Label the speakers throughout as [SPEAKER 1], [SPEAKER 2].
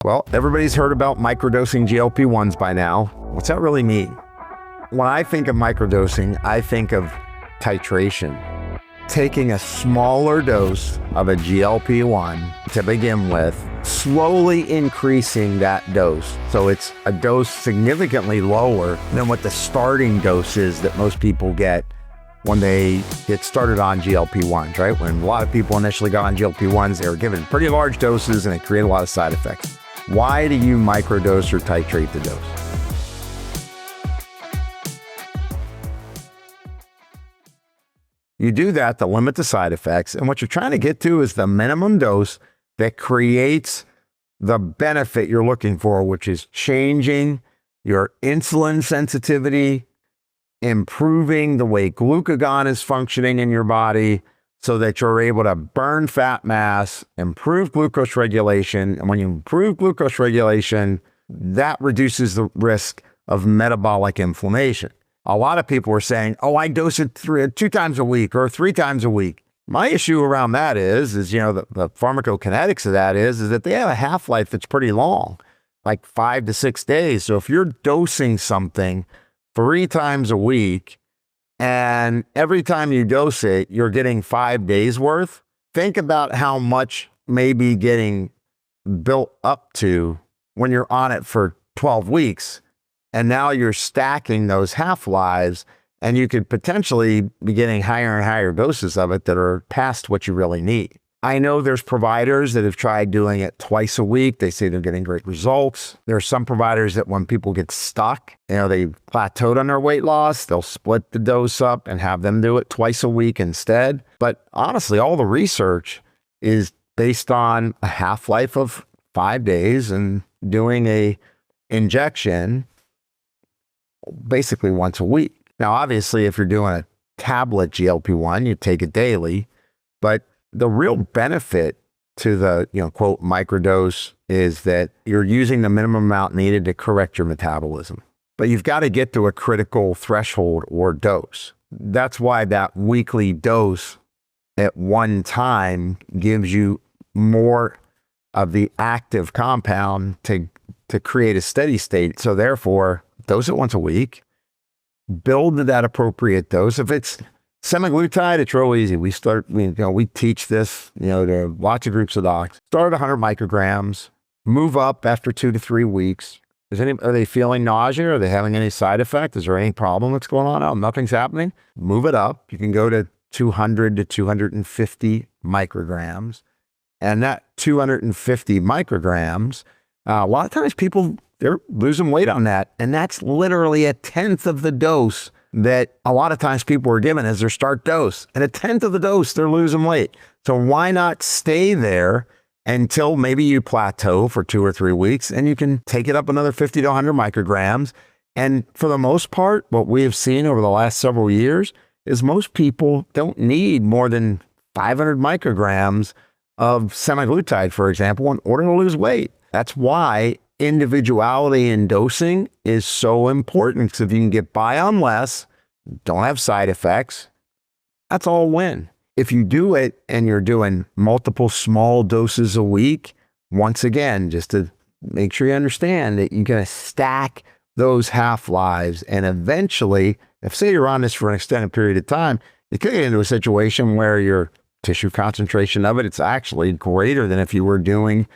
[SPEAKER 1] Well, everybody's heard about microdosing GLP-1s by now. What's that really mean? When I think of microdosing, I think of titration. Taking a smaller dose of a GLP-1 to begin with, slowly increasing that dose. So it's a dose significantly lower than what the starting dose is that most people get when they get started on GLP-1s, right? When a lot of people initially got on GLP-1s, they were given pretty large doses and it created a lot of side effects. Why do you microdose or titrate the dose? You do that to limit the side effects, and what you're trying to get to is the minimum dose that creates the benefit you're looking for, which is changing your insulin sensitivity, improving the way glucagon is functioning in your body so that you're able to burn fat mass, improve glucose regulation. And when you improve glucose regulation, that reduces the risk of metabolic inflammation. A lot of people are saying, oh, I dose it 2 times a week or 3 times a week. My issue around that is the pharmacokinetics of that is that they have a half-life that's pretty long, like 5 to 6 days. So if you're dosing something 3 times a week, and every time you dose it, you're getting 5 days worth, think about how much may be getting built up to when you're on it for 12 weeks. And now you're stacking those half-lives, and you could potentially be getting higher and higher doses of it that are past what you really need. I know there's providers that have tried doing it twice a week. They say they're getting great results. There are some providers that when people get stuck, they plateaued on their weight loss, they'll split the dose up and have them do it twice a week instead. But honestly, all the research is based on a half-life of 5 days and doing a injection basically once a week. Now, obviously, if you're doing a tablet GLP-1, you take it daily, but the real benefit to the, quote, microdose is that you're using the minimum amount needed to correct your metabolism. But you've got to get to a critical threshold or dose. That's why that weekly dose at one time gives you more of the active compound to create a steady state. So therefore, dose it once a week, build to that appropriate dose. If it's semaglutide, it's real easy. We teach this, to lots of groups of docs. Start at 100 micrograms, move up after 2 to 3 weeks. Are they feeling nausea? Are they having any side effect? Is there any problem that's going on? Oh, nothing's happening. Move it up. You can go to 200 to 250 micrograms. And that 250 micrograms, a lot of times people, they're losing weight on that. And that's literally 1/10 of the dose that a lot of times people are given as their start dose. At 1/10 of the dose, they're losing weight. So why not stay there until maybe you plateau for 2 or 3 weeks, and you can take it up another 50 to 100 micrograms. And for the most part, what we have seen over the last several years is most people don't need more than 500 micrograms of semaglutide, for example, in order to lose weight. That's why individuality in dosing is so important. Because if you can get by on less, don't have side effects, that's all a win. If you do it and you're doing multiple small doses a week, once again, just to make sure you understand that you're going to stack those half-lives. And eventually, if say you're on this for an extended period of time, you could get into a situation where your tissue concentration of it's actually greater than if you were doing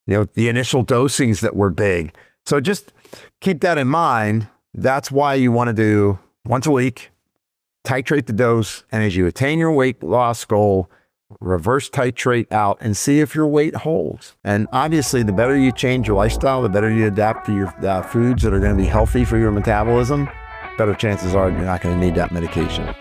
[SPEAKER 1] the initial dosings that were big. So just keep that in mind. That's why you want to do once a week, titrate the dose, and as you attain your weight loss goal, reverse titrate out and see if your weight holds. And obviously, the better you change your lifestyle, the better you adapt to your foods that are going to be healthy for your metabolism, better chances are you're not going to need that medication.